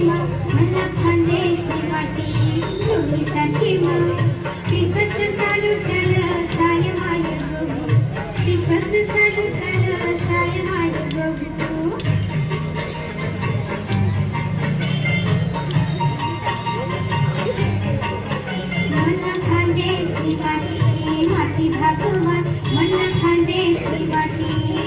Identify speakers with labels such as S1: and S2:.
S1: मग मला खांदेसनी वाटी दोघीसाठी मग पिकस साडू सड साय माय गो पिकस साडू सड साय माय गो मला खांदेसनी वाटी माती भागवान मला खांदेसनी वाटी